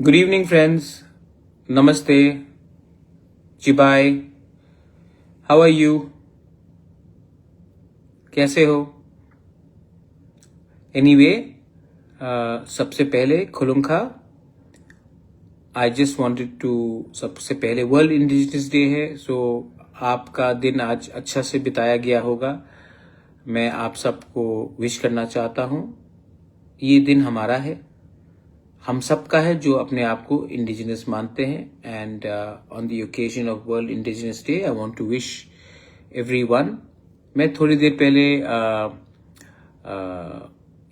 Good evening, friends. Namaste. Chibai. How are you? कैसे हो? Anyway, सबसे पहले खुलुमखा. I just wanted to सबसे पहले वर्ल्ड इंडिजिनस डे है, so आपका दिन आज अच्छा से बिताया गया होगा. मैं आप सबको विश करना चाहता हूँ. ये दिन हमारा है, हम सब का है जो अपने आप को इंडिजिनस मानते हैं. And on the occasion of world indigenous day I want to wish everyone. मैं थोड़ी देर पहले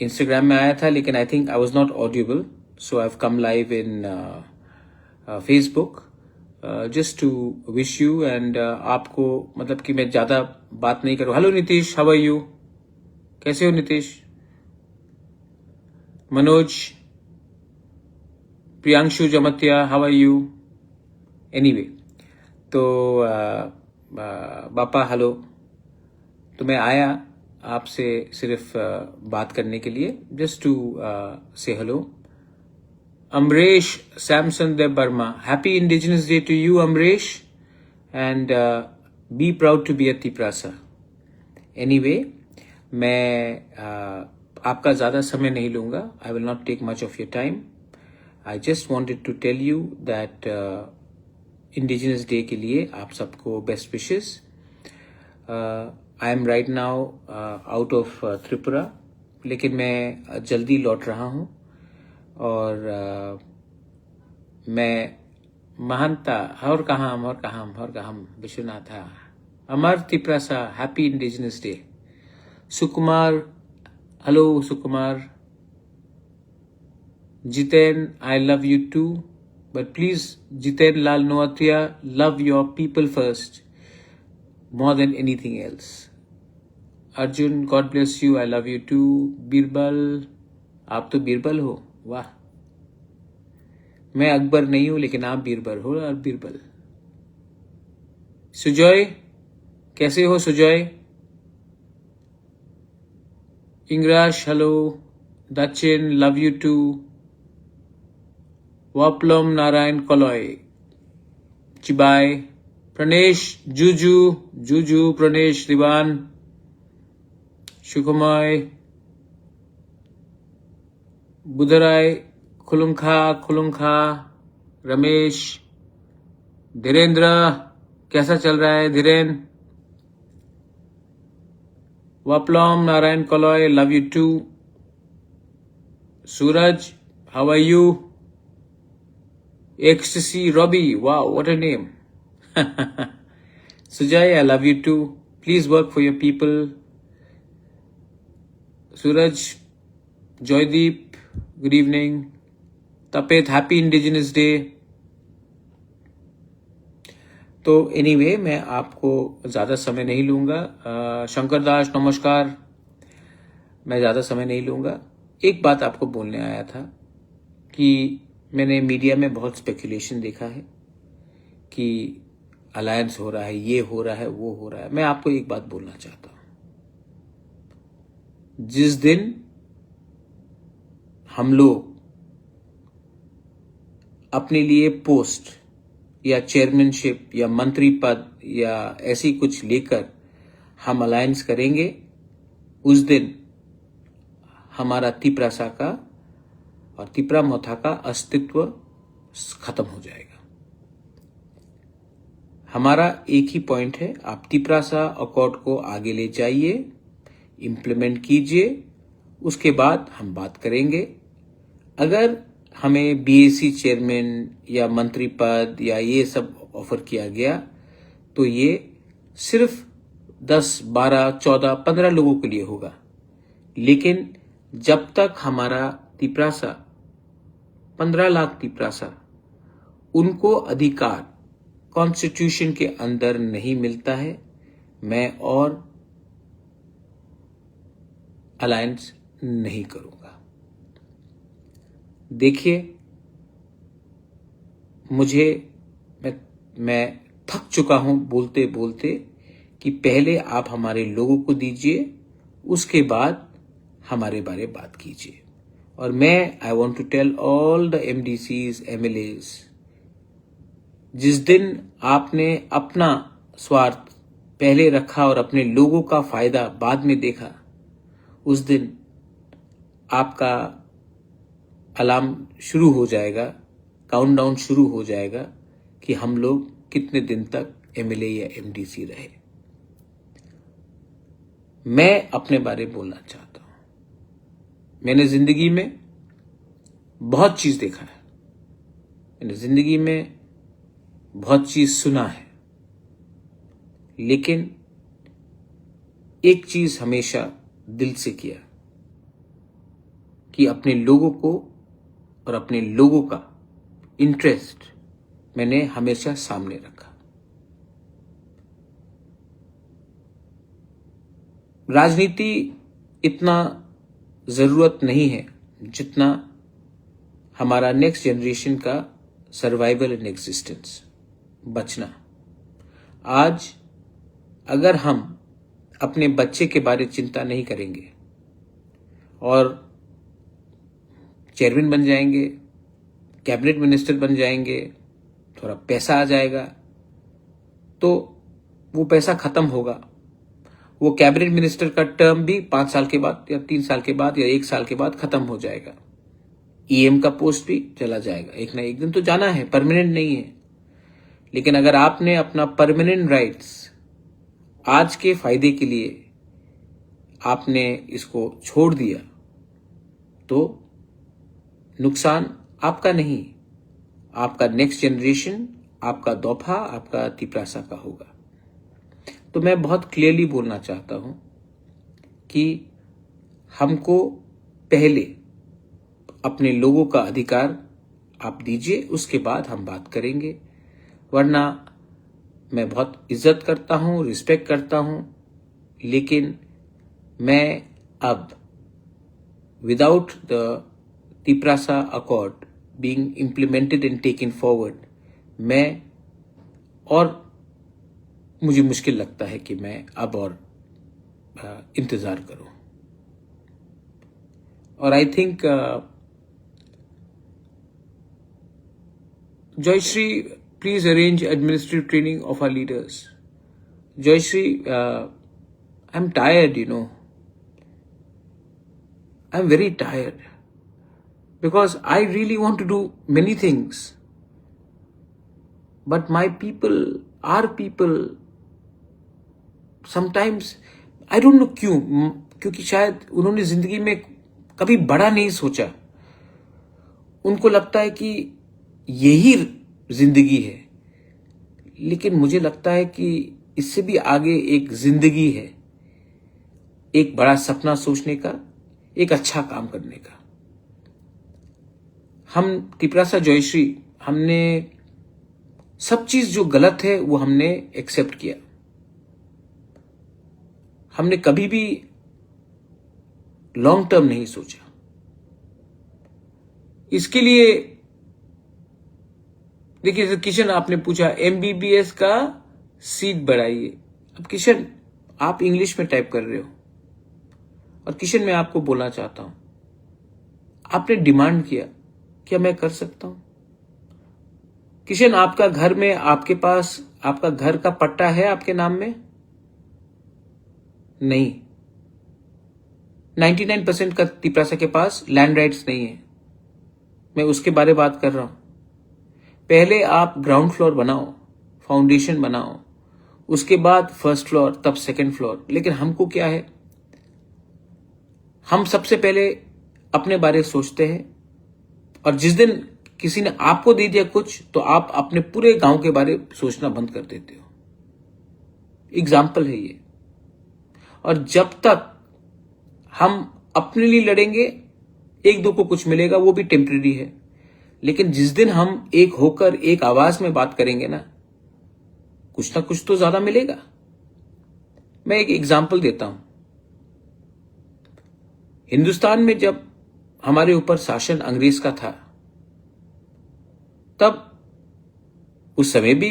इंस्टाग्राम में आया था, लेकिन I think I was not audible, so I have come live in Facebook just to wish you. And आपको मतलब कि मैं ज्यादा बात नहीं करूँ. Hello Nitish, how are you? कैसे हो Nitish? Manoj, Priyanshu Jamatia, how are you? Anyway, तो बापा हेलो. तो मैं आया आपसे सिर्फ बात करने के लिए, just to say hello. Amaresh Samson Dev Varma, happy indigenous day to you Amaresh, and be proud to be a Tiprasa. Anyway, मैं आपका ज्यादा समय नहीं लूंगा. I will not take much of your time. I just wanted to tell you that Indigenous Day के लिए आप सबको best wishes. I am right now out of Tripura, लेकिन मैं जल्दी लौट रहा हूँ. और मैं महंता हर कहाँ Vishwanath Amar Tiprasa. Happy indigenous day. Sukumar, hello Sukumar. Jiten, I love you too, but please, Jiten Lal Noatia, love your people first, more than anything else. Arjun, God bless you, I love you too. Birbal, आप तो बीरबल हो, वाह. मैं अकबर नहीं हूं, लेकिन आप बीरबल हो. और बीरबल. सुजॉय, कैसे हो सुजॉय? इंग्राश, हेलो. दचिन, लव यू टू. वापलम नारायण कलॉय, चिबाय. प्रणेश, जूजू प्रणेश दिवान. सुकुमाय, बुधराय, खुलुमखा. रमेश, धीरेन्द्र, कैसा चल रहा है धीरेन्द्र? वापलम नारायण कलॉय, love you too. Suraj, how are you? Ecstasy Robbie, wow, what a name. Sujay, I love you too. Please work for your people. Suraj, Joydeep, good evening. Tapet, happy Indigenous Day. तो anyway, मैं आपको ज्यादा समय नहीं लूंगा. शंकर दास, नमस्कार. मैं ज्यादा समय नहीं लूंगा. एक बात आपको बोलने आया था कि मैंने मीडिया में बहुत स्पेकुलेशन देखा है कि अलायंस हो रहा है, ये हो रहा है, वो हो रहा है. मैं आपको एक बात बोलना चाहता हूं. जिस दिन हम लोग अपने लिए पोस्ट या चेयरमैनशिप या मंत्री पद या ऐसी कुछ लेकर हम अलायंस करेंगे, उस दिन हमारा तिपरासा का और तिपरा मोथा का अस्तित्व खत्म हो जाएगा. हमारा एक ही पॉइंट है, आप तिपरासा अकॉर्ड को आगे ले जाइए, इंप्लीमेंट कीजिए, उसके बाद हम बात करेंगे. अगर हमें बीएसी चेयरमैन या मंत्री पद या ये सब ऑफर किया गया, तो ये सिर्फ 10, 12, 14, 15 लोगों के लिए होगा. लेकिन जब तक हमारा तिपरासा 15 लाख तिपरासा उनको अधिकार कॉन्स्टिट्यूशन के अंदर नहीं मिलता है, मैं और अलायंस नहीं करूंगा. देखिए, मैं थक चुका हूं बोलते बोलते कि पहले आप हमारे लोगों को दीजिए, उसके बाद हमारे बारे बात कीजिए. और मैं I want to tell all the MDCs, MLAs, जिस दिन आपने अपना स्वार्थ पहले रखा और अपने लोगों का फायदा बाद में देखा, उस दिन आपका अलार्म शुरू हो जाएगा, काउंटडाउन शुरू हो जाएगा कि हम लोग कितने दिन तक MLA या MDC रहे। मैं अपने बारे में बोलना चाहता हूं। मैंने जिंदगी में बहुत चीज देखा है, मैंने जिंदगी में बहुत चीज सुना है, लेकिन एक चीज हमेशा दिल से किया कि अपने लोगों को और अपने लोगों का इंटरेस्ट मैंने हमेशा सामने रखा। राजनीति इतना जरूरत नहीं है जितना हमारा नेक्स्ट जनरेशन का सर्वाइवल एंड एग्जिस्टेंस, बचना। आज अगर हम अपने बच्चे के बारे में चिंता नहीं करेंगे और चेयरमैन बन जाएंगे, कैबिनेट मिनिस्टर बन जाएंगे, थोड़ा पैसा आ जाएगा, तो वो पैसा खत्म होगा। वो कैबिनेट मिनिस्टर का टर्म भी 5 साल के बाद या 3 साल के बाद या 1 साल के बाद खत्म हो जाएगा। EM का पोस्ट भी चला जाएगा, एक ना एक दिन तो जाना है, परमानेंट नहीं है। लेकिन अगर आपने अपना परमानेंट राइट्स आज के फायदे के लिए आपने इसको छोड़ दिया, तो नुकसान आपका नहीं, आपका नेक्स्ट जनरेशन, आपका दोफा, आपका तिपरासा का होगा। तो मैं बहुत क्लियरली बोलना चाहता हूं कि हमको पहले अपने लोगों का अधिकार आप दीजिए, उसके बाद हम बात करेंगे। वरना मैं बहुत इज्जत करता हूं, रिस्पेक्ट करता हूं, लेकिन मैं अब without the Tiprasa accord being implemented and taken forward, मैं और मुझे मुश्किल लगता है कि मैं अब और इंतजार करूं। और I think Jayashree, please arrange administrative training of our leaders. Jayashree, I am tired, I am very tired because I really want to do many things, but my people, our people, sometimes I don't know क्योंकि शायद उन्होंने जिंदगी में कभी बड़ा नहीं सोचा। उनको लगता है कि यही जिंदगी है, लेकिन मुझे लगता है कि इससे भी आगे एक जिंदगी है, एक बड़ा सपना सोचने का, एक अच्छा काम करने का। हम तिपरासा जयश्री, हमने सब चीज जो गलत है वो हमने एक्सेप्ट किया। हमने कभी भी लॉन्ग टर्म नहीं सोचा। इसके लिए देखिए, किशन आपने पूछा MBBS का सीट बढ़ाइए। अब किशन, आप इंग्लिश में टाइप कर रहे हो, और किशन मैं आपको बोलना चाहता हूं, आपने डिमांड किया, क्या मैं कर सकता हूं? किशन, आपका घर में, आपके पास आपका घर का पट्टा है आपके नाम में? नहीं। 99% का तिपरासा के पास लैंड राइट्स नहीं है। मैं उसके बारे में बात कर रहा हूं। पहले आप ग्राउंड फ्लोर बनाओ, फाउंडेशन बनाओ, उसके बाद फर्स्ट फ्लोर, तब सेकंड फ्लोर। लेकिन हमको क्या है, हम सबसे पहले अपने बारे में सोचते हैं, और जिस दिन किसी ने आपको दे दिया कुछ, तो आप अपने पूरे गांव के बारे में सोचना बंद कर देते हो। एग्जाम्पल है ये। और जब तक हम अपने लिए लड़ेंगे, एक दो को कुछ मिलेगा, वो भी टेम्परेरी है। लेकिन जिस दिन हम एक होकर एक आवाज में बात करेंगे ना कुछ तो ज्यादा मिलेगा। मैं एक एग्जाम्पल देता हूं। हिंदुस्तान में जब हमारे ऊपर शासन अंग्रेज का था, तब उस समय भी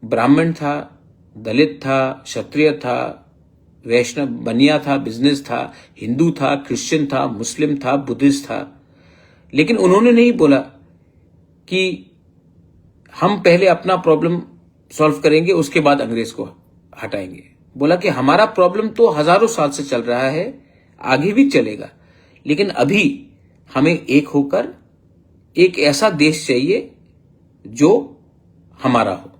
ब्राह्मण था, दलित था, क्षत्रिय था, वैष्णव बनिया था, बिजनेस था, हिंदू था, क्रिश्चियन था, मुस्लिम था, बुद्धिस्ट था। लेकिन उन्होंने नहीं बोला कि हम पहले अपना प्रॉब्लम सॉल्व करेंगे, उसके बाद अंग्रेज को हटाएंगे। बोला कि हमारा प्रॉब्लम तो हजारों साल से चल रहा है, आगे भी चलेगा, लेकिन अभी हमें एक होकर एक ऐसा देश चाहिए जो हमारा हो।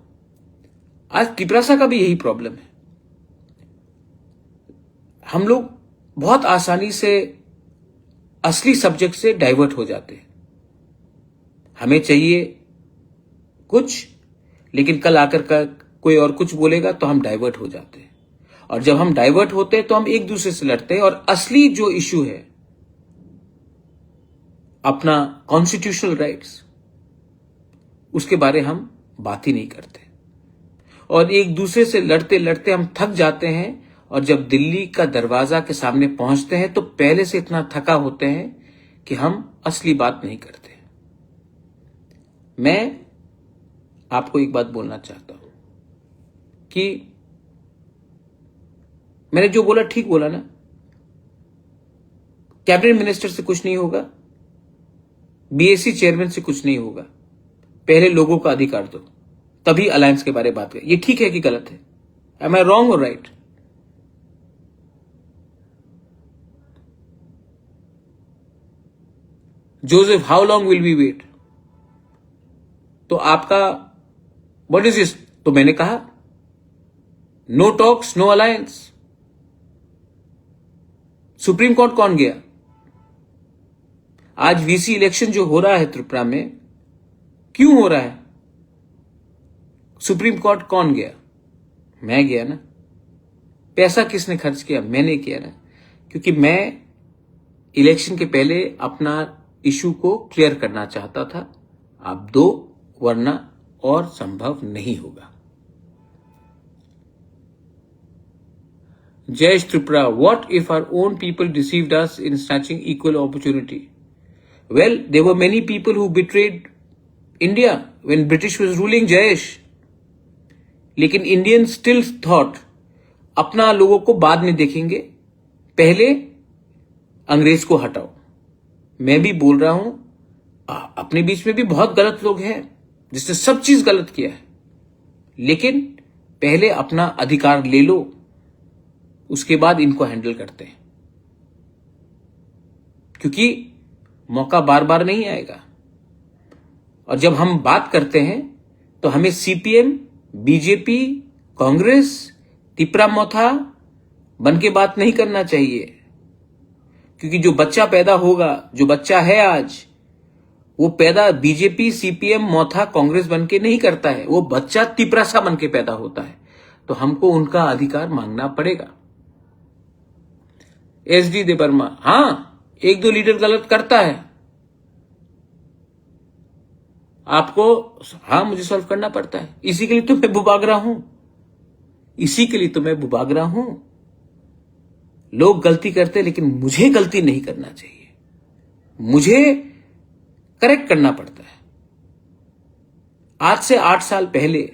आज तिपरासा का भी यही प्रॉब्लम है। हम लोग बहुत आसानी से असली सब्जेक्ट से डाइवर्ट हो जाते हैं। हमें चाहिए कुछ, लेकिन कल आकर का कोई और कुछ बोलेगा तो हम डाइवर्ट हो जाते हैं, और जब हम डाइवर्ट होते हैं तो हम एक दूसरे से लड़ते हैं, और असली जो इश्यू है अपना कॉन्स्टिट्यूशनल राइट्स, उसके बारे हम बात ही नहीं करते, और एक दूसरे से लड़ते लड़ते हम थक जाते हैं, और जब दिल्ली का दरवाजा के सामने पहुंचते हैं तो पहले से इतना थका होते हैं कि हम असली बात नहीं करते। मैं आपको एक बात बोलना चाहता हूं कि मैंने जो बोला ठीक बोला ना। कैबिनेट मिनिस्टर से कुछ नहीं होगा, बीएससी चेयरमैन से कुछ नहीं होगा, पहले लोगों का अधिकार दो, तभी अलायंस के बारे में बात करें। ये ठीक है कि गलत है? एम आई रॉन्ग और right? Joseph, how long will we wait? तो आपका व्हाट इज दिस? तो मैंने कहा no talks no alliance. Supreme Court कौन गया? आज वीसी इलेक्शन जो हो रहा है त्रिपुरा में, क्यों हो रहा है? सुप्रीम कोर्ट कौन गया? मैं गया ना। पैसा किसने खर्च किया? मैंने किया ना, क्योंकि मैं इलेक्शन के पहले अपना इशू को क्लियर करना चाहता था। आप दो, वरना और संभव नहीं होगा। Jayesh Tripura, what if our own people deceived us in snatching equal opportunity? Well, there were many people who betrayed India when British was ruling, Jayesh. लेकिन इंडियन स्टिल थॉट अपना लोगों को बाद में देखेंगे, पहले अंग्रेज को हटाओ। मैं भी बोल रहा हूं, अपने बीच में भी बहुत गलत लोग हैं जिसने सब चीज गलत किया है, लेकिन पहले अपना अधिकार ले लो, उसके बाद इनको हैंडल करते हैं, क्योंकि मौका बार बार नहीं आएगा। और जब हम बात करते हैं तो हमें सीपीएम, बीजेपी, कांग्रेस, तिपरा मोथा बन के बात नहीं करना चाहिए, क्योंकि जो बच्चा पैदा होगा, जो बच्चा है आज, वो पैदा बीजेपी, सीपीएम, मोथा, कांग्रेस बन के नहीं करता है, वो बच्चा तिपरासा बन के पैदा होता है। तो हमको उनका अधिकार मांगना पड़ेगा। एसडी देबर्मा, हां, एक दो लीडर गलत करता है, आपको हां मुझे सॉल्व करना पड़ता है। इसी के लिए तो मैं बुबागरा हूं, इसी के लिए तो मैं बुबागरा हूं। लोग गलती करते, लेकिन मुझे गलती नहीं करना चाहिए, मुझे करेक्ट करना पड़ता है। आज से 8 साल पहले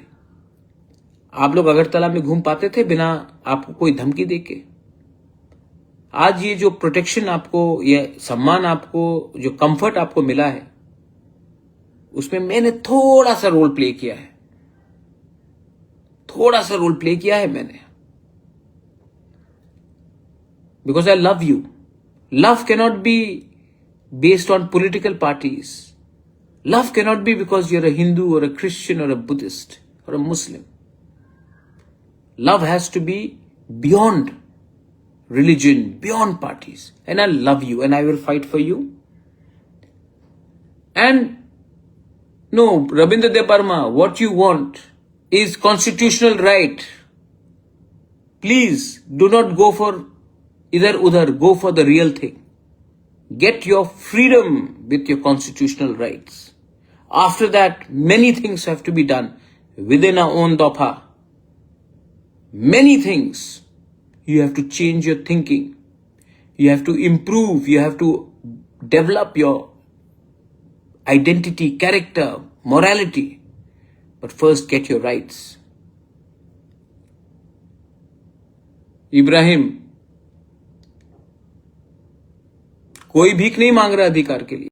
आप लोग अगरतला में घूम पाते थे बिना आपको कोई धमकी देके? आज ये जो प्रोटेक्शन आपको, ये सम्मान आपको, जो कंफर्ट आपको मिला है, उसमें मैंने थोड़ा सा रोल प्ले किया है, थोड़ा सा रोल प्ले किया है मैंने, because I love you. Love cannot be based on political parties. Love cannot be because you're a Hindu or a Christian or a Buddhist or a Muslim. Love has to be beyond religion, beyond parties. And I love you and I will fight for you. And no, Rabindra Debarma, what you want is constitutional right. Please do not go for idhar-udhar, go for the real thing. Get your freedom with your constitutional rights. After that, many things have to be done within our own Dopa. Many things. You have to change your thinking. You have to improve. You have to develop your identity, character, morality. But first, get your rights. Ibrahim, कोई भीख नहीं मांग रहा अधिकार के लिए।